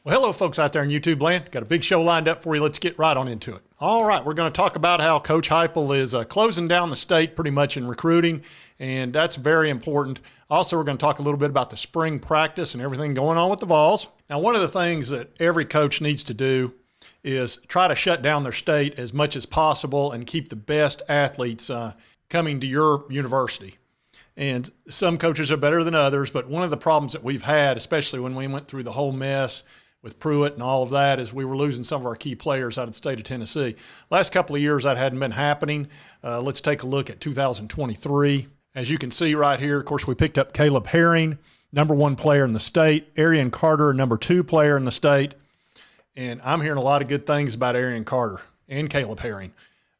Well, hello, folks out there in YouTube land. Got a big show lined up for you. Let's get right on into it. All right, we're going to talk about how Coach Heupel is closing down the state pretty much in recruiting, and that's very important. Also, we're going to talk a little bit about the spring practice and everything going on with the Vols. Now, one of the things that every coach needs to do is try to shut down their state as much as possible and keep the best athletes coming to your university. And some coaches are better than others, but one of the problems that we've had, especially when we went through the whole mess with Pruitt and all of that, is we were losing some of our key players out of the state of Tennessee. Last couple of years, that hadn't been happening. Let's take a look at 2023. As you can see right here, of course, we picked up Caleb Herring, #1 player in the state. Arian Carter, #2 player in the state. And I'm hearing a lot of good things about Arian Carter and Caleb Herring.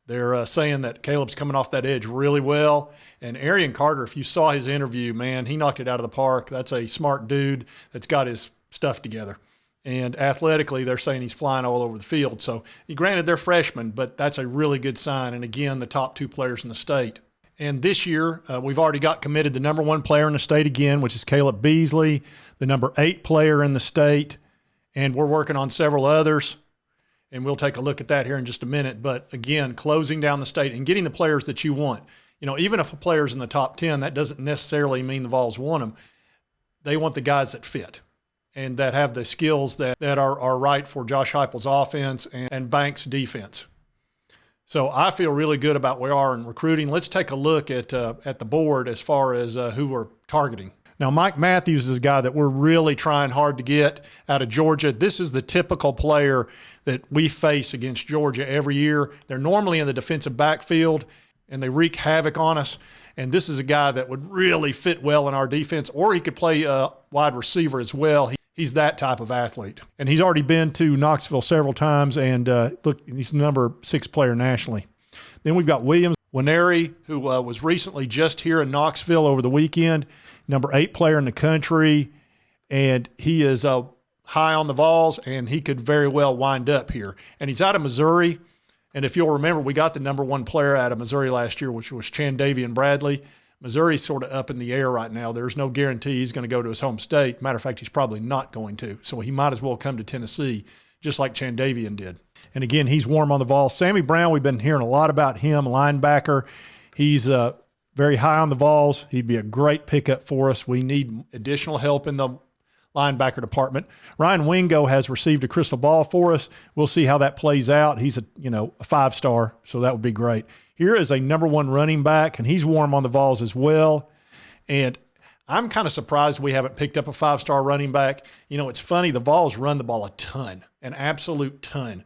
They're saying that Caleb's coming off that edge really well. And Arian Carter, if you saw his interview, man, he knocked it out of the park. That's a smart dude that's got his stuff together. And athletically, they're saying he's flying all over the field. So, granted, they're freshmen, but that's a really good sign. And, again, the top 2 players in the state. And this year, we've already got committed the #1 player in the state again, which is Caleb Beasley, the #8 player in the state. And we're working on several others. And we'll take a look at that here in just a minute. But, again, closing down the state and getting the players that you want. You know, even if a player's in the top 10, that doesn't necessarily mean the Vols want them. They want the guys that fit and that have the skills that are right for Josh Heupel's offense and Banks' defense. So I feel really good about where we are in recruiting. Let's take a look at the board as far as who we're targeting. Now, Mike Matthews is a guy that we're really trying hard to get out of Georgia. This is the typical player that we face against Georgia every year. They're normally in the defensive backfield, and they wreak havoc on us. And this is a guy that would really fit well in our defense, or he could play wide receiver as well. He's that type of athlete. And he's already been to Knoxville several times, and look, he's the #6 player nationally. Then we've got Williams Winery, who was recently just here in Knoxville over the weekend, #8 player in the country, and he is high on the Vols, and he could very well wind up here. And he's out of Missouri, and if you'll remember, we got the #1 player out of Missouri last year, which was Chandavian Bradley. Missouri's sort of up in the air right now. There's no guarantee he's going to go to his home state. Matter of fact, he's probably not going to. So he might as well come to Tennessee, just like Chandavian did. And again, he's warm on the Vols. Sammy Brown, we've been hearing a lot about him, linebacker. He's very high on the Vols. He'd be a great pickup for us. We need additional help in the linebacker department. Ryan Wingo has received a crystal ball for us. We'll see how that plays out. He's a 5-star, so that would be great. Here is a #1 running back, and he's warm on the Vols as well. And I'm kind of surprised we haven't picked up a 5-star running back. You know, it's funny, the Vols run the ball a ton, an absolute ton.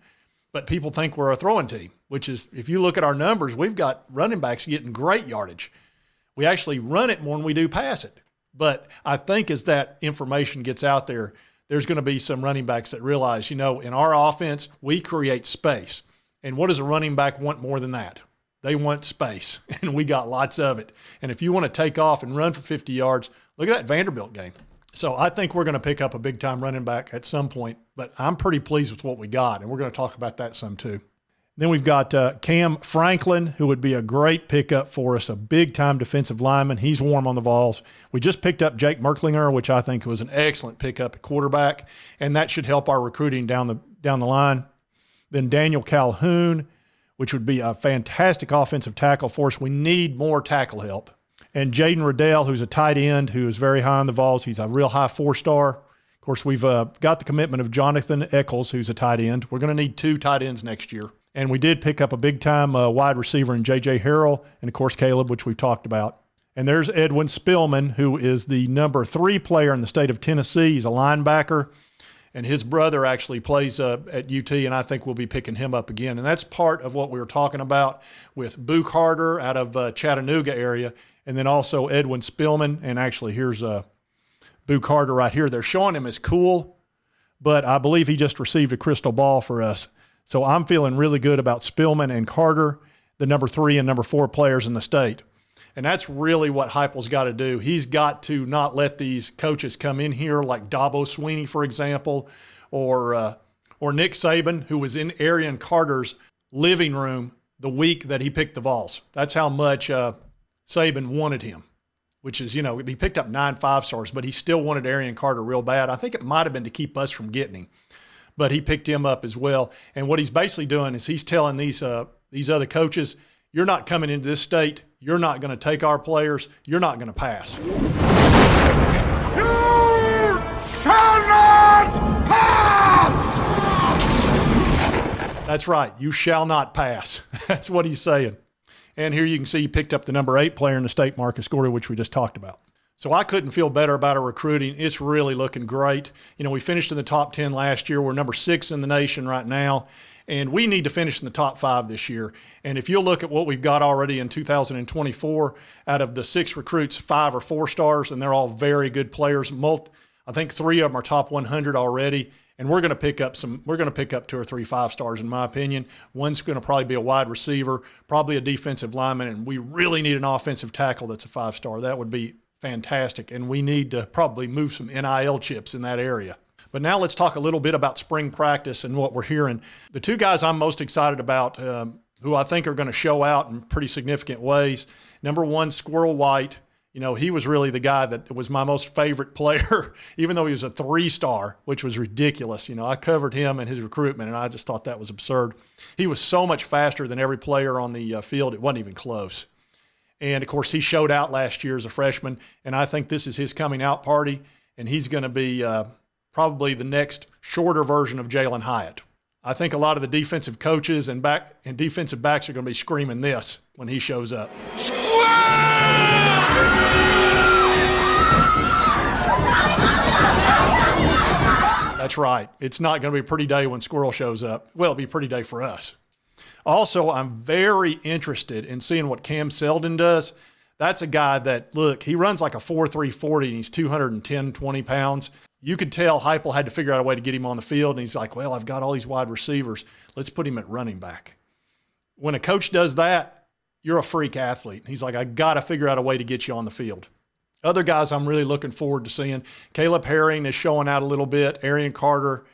But people think we're a throwing team, which is, if you look at our numbers, we've got running backs getting great yardage. We actually run it more than we do pass it. But I think as that information gets out there, there's going to be some running backs that realize, in our offense, we create space. And what does a running back want more than that? They want space, and we got lots of it. And if you want to take off and run for 50 yards, look at that Vanderbilt game. So I think we're going to pick up a big-time running back at some point, but I'm pretty pleased with what we got, and we're going to talk about that some too. Then we've got Cam Franklin, who would be a great pickup for us, a big-time defensive lineman. He's warm on the Vols. We just picked up Jake Merklinger, which I think was an excellent pickup at quarterback, and that should help our recruiting down the line. Then Daniel Calhoun, which would be a fantastic offensive tackle for us. We need more tackle help. And Jaden Riddell, who's a tight end, who is very high on the Vols. He's a real high 4-star. Of course, we've got the commitment of Jonathan Eccles, who's a tight end. We're going to need 2 tight ends next year. And we did pick up a big-time wide receiver in J.J. Harrell and, of course, Caleb, which we've talked about. And there's Edwin Spillman, who is the #3 player in the state of Tennessee. He's a linebacker. And his brother actually plays at UT, and I think we'll be picking him up again. And that's part of what we were talking about with Boo Carter out of Chattanooga area, and then also Edwin Spillman. And actually, here's Boo Carter right here. They're showing him as cool, but I believe he just received a crystal ball for us. So I'm feeling really good about Spillman and Carter, the #3 and #4 players in the state. And that's really what Heupel's got to do. He's got to not let these coaches come in here like Dabo Sweeney, for example, or Nick Saban, who was in Arian Carter's living room the week that he picked the Vols. That's how much Saban wanted him. which is, he picked up 9 5-stars, but he still wanted Arian Carter real bad. I think it might have been to keep us from getting him, but he picked him up as well. And what he's basically doing is he's telling these other coaches, you're not coming into this state. You're not going to take our players. You're not going to pass. You shall not pass! That's right. You shall not pass. That's what he's saying. And here you can see he picked up the number 8 player in the state, Marcus Gordy, which we just talked about. So I couldn't feel better about our recruiting. It's really looking great. We finished in the top 10 last year. We're number 6 in the nation right now. And we need to finish in the top 5 this year. And if you'll look at what we've got already in 2024, out of the 6 recruits, 5 are 4-stars, and they're all very good players. I think 3 of them are top 100 already. And we're going to pick up 2 or 3 5-stars, in my opinion. One's going to probably be a wide receiver, probably a defensive lineman, and we really need an offensive tackle that's a 5-star. That would be fantastic. And we need to probably move some NIL chips in that area. But now let's talk a little bit about spring practice and what we're hearing. The 2 guys I'm most excited about, who I think are going to show out in pretty significant ways. Number 1, Squirrel White. He was really the guy that was my most favorite player, even though he was a 3-star, which was ridiculous. I covered him and his recruitment, and I just thought that was absurd. He was so much faster than every player on the field, it wasn't even close. And, of course, he showed out last year as a freshman, and I think this is his coming out party, and he's going to be probably the next shorter version of Jalen Hyatt. I think a lot of the defensive coaches and defensive backs are going to be screaming this when he shows up. That's right. It's not going to be a pretty day when Squirrel shows up. Well, it'll be a pretty day for us. Also, I'm very interested in seeing what Cam Selden does. That's a guy that, look, he runs like a 4.3 40, and he's 210, 20 pounds. You could tell Heupel had to figure out a way to get him on the field, and he's like, well, I've got all these wide receivers. Let's put him at running back. When a coach does that, you're a freak athlete. He's like, I got to figure out a way to get you on the field. Other guys I'm really looking forward to seeing, Caleb Herring is showing out a little bit, Arian Carter,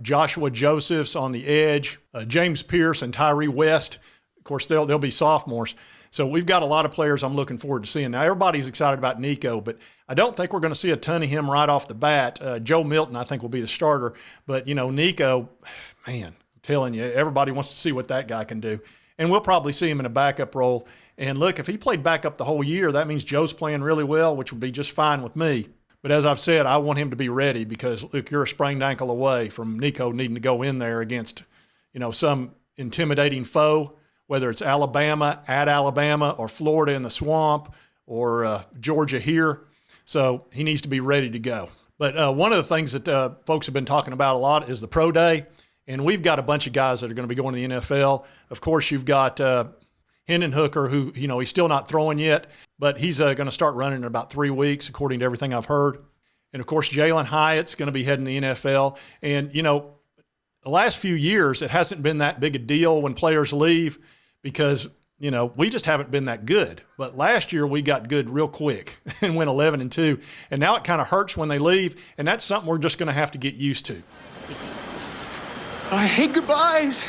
Joshua Josephs on the edge, James Pierce and Tyree West. Of course, they'll be sophomores. So we've got a lot of players I'm looking forward to seeing. Now, everybody's excited about Nico, but I don't think we're going to see a ton of him right off the bat. Joe Milton, I think, will be the starter. But, Nico, man, I'm telling you, everybody wants to see what that guy can do. And we'll probably see him in a backup role. And, look, if he played backup the whole year, that means Joe's playing really well, which would be just fine with me. But as I've said, I want him to be ready because, look, you're a sprained ankle away from Nico needing to go in there against, some intimidating foe, whether it's Alabama, at Alabama, or Florida in the swamp, or Georgia here. So he needs to be ready to go. But one of the things that folks have been talking about a lot is the pro day. And we've got a bunch of guys that are going to be going to the NFL. Of course, you've got Hendon Hooker, who, he's still not throwing yet, but he's going to start running in about 3 weeks, according to everything I've heard. And, of course, Jalen Hyatt's going to be heading to the NFL. And, the last few years, it hasn't been that big a deal when players leave because, we just haven't been that good. But last year, we got good real quick and went 11-2. And now it kind of hurts when they leave, and that's something we're just going to have to get used to. I hate goodbyes.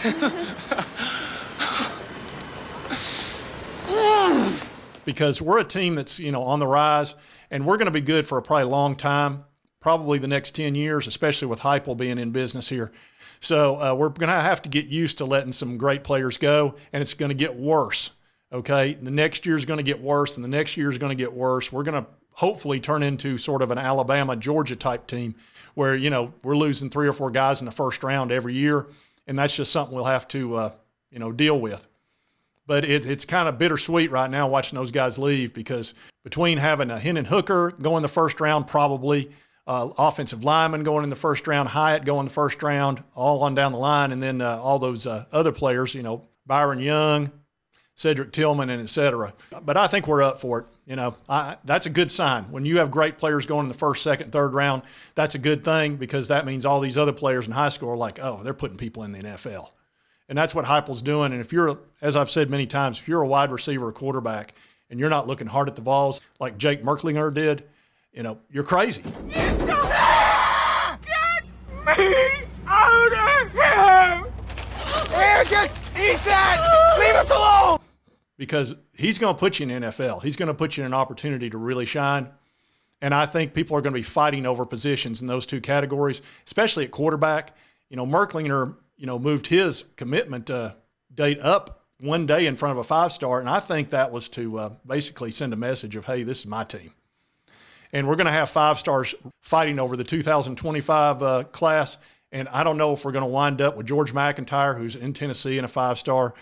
Because we're a team that's, on the rise, and we're going to be good for a probably long time, probably the next 10 years, especially with Heupel being in business here. So we're going to have to get used to letting some great players go, and it's going to get worse, okay? The next year is going to get worse, and the next year is going to get worse. We're going to hopefully turn into sort of an Alabama-Georgia type team where, we're losing 3 or 4 guys in the first round every year, and that's just something we'll have to, deal with. But it's kind of bittersweet right now watching those guys leave because between having a Hendon Hooker go in the first round, probably offensive lineman going in the first round, Hyatt going in the first round, all on down the line, and then all those other players, Byron Young, Cedric Tillman, and et cetera. But I think we're up for it. That's a good sign. When you have great players going in the first, second, third round, that's a good thing because that means all these other players in high school are like, oh, they're putting people in the NFL. And that's what Heupel's doing. And if you're, as I've said many times, if you're a wide receiver or quarterback and you're not looking hard at the Vols like Jake Merklinger did, you're crazy. Get me out of here! Here, just eat that! Leave us alone! Because he's going to put you in the NFL. He's going to put you in an opportunity to really shine. And I think people are going to be fighting over positions in those two categories, especially at quarterback. Merklinger, moved his commitment date up one day in front of a 5-star, and I think that was to basically send a message of, hey, this is my team. And we're going to have 5-stars fighting over the 2025 class, and I don't know if we're going to wind up with George McIntyre, who's in Tennessee and a 5-star,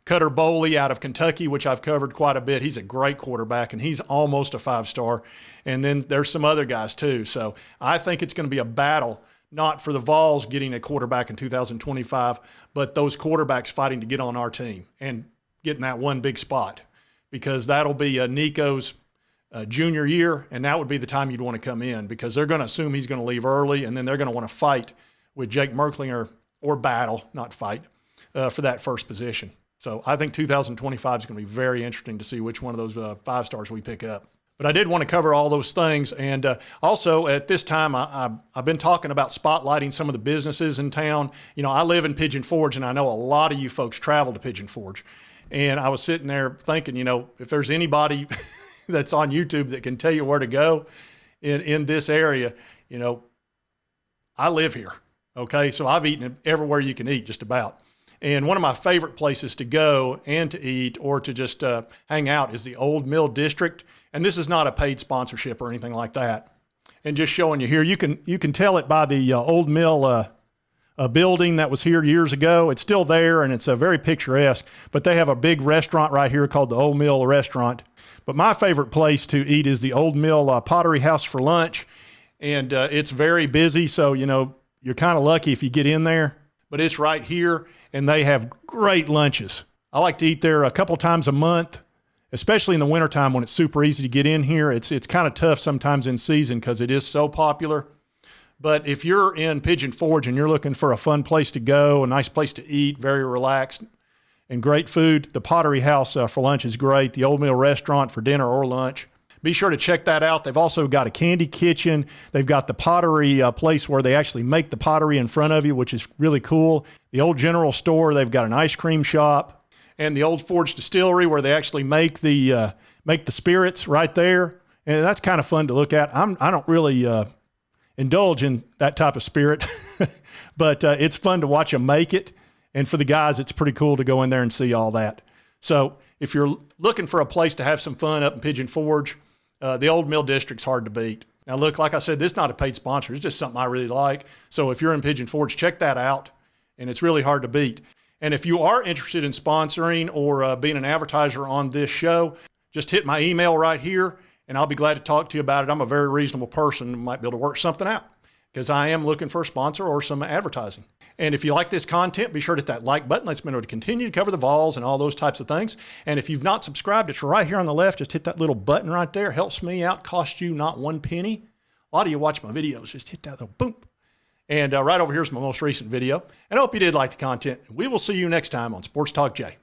Cutter Boley out of Kentucky, which I've covered quite a bit. He's a great quarterback, and he's almost a 5-star. And then there's some other guys too. So I think it's going to be a battle, not for the Vols getting a quarterback in 2025, but those quarterbacks fighting to get on our team and getting that one big spot, because that'll be Nico's junior year, and that would be the time you'd want to come in, because they're going to assume he's going to leave early, and then they're going to want to fight with Jake Merklinger, or battle, not fight, for that first position. So I think 2025 is going to be very interesting to see which one of those 5-stars we pick up. But I did want to cover all those things. And also at this time, I've been talking about spotlighting some of the businesses in town. I live in Pigeon Forge, and I know a lot of you folks travel to Pigeon Forge. And I was sitting there thinking, if there's anybody that's on YouTube that can tell you where to go in this area, I live here. Okay, so I've eaten everywhere you can eat, just about. And one of my favorite places to go and to eat, or to just hang out, is the Old Mill District. And this is not a paid sponsorship or anything like that. And just showing you here, you can tell it by the Old Mill building that was here years ago. It's still there, and it's very picturesque. But they have a big restaurant right here called the Old Mill Restaurant. But my favorite place to eat is the Old Mill Pottery House for lunch. And it's very busy, so you're kind of lucky if you get in there. But it's right here, and they have great lunches. I like to eat there a couple times a month, especially in the wintertime when it's super easy to get in here. It's kind of tough sometimes in season because it is so popular. But if you're in Pigeon Forge and you're looking for a fun place to go, a nice place to eat, very relaxed, and great food, the Pottery House for lunch is great. The Old Mill Restaurant for dinner or lunch. Be sure to check that out. They've also got a candy kitchen. They've got the pottery place where they actually make the pottery in front of you, which is really cool. The old general store, they've got an ice cream shop. And the old Forge Distillery, where they actually make the spirits right there. And that's kind of fun to look at. I don't really indulge in that type of spirit, but it's fun to watch them make it. And for the guys, it's pretty cool to go in there and see all that. So if you're looking for a place to have some fun up in Pigeon Forge, the Old Mill District's hard to beat. Now, look, like I said, this is not a paid sponsor. It's just something I really like. So if you're in Pigeon Forge, check that out, and it's really hard to beat. And if you are interested in sponsoring or being an advertiser on this show, just hit my email right here, and I'll be glad to talk to you about it. I'm a very reasonable person and might be able to work something out, because I am looking for a sponsor or some advertising. And if you like this content, be sure to hit that like button. Let's me know to continue to cover the Vols and all those types of things. And if you've not subscribed, it's right here on the left. Just hit that little button right there. Helps me out. Costs you not one penny. A lot of you watch my videos. Just hit that little boom. And right over here is my most recent video. And I hope you did like the content. We will see you next time on Sports Talk Jay.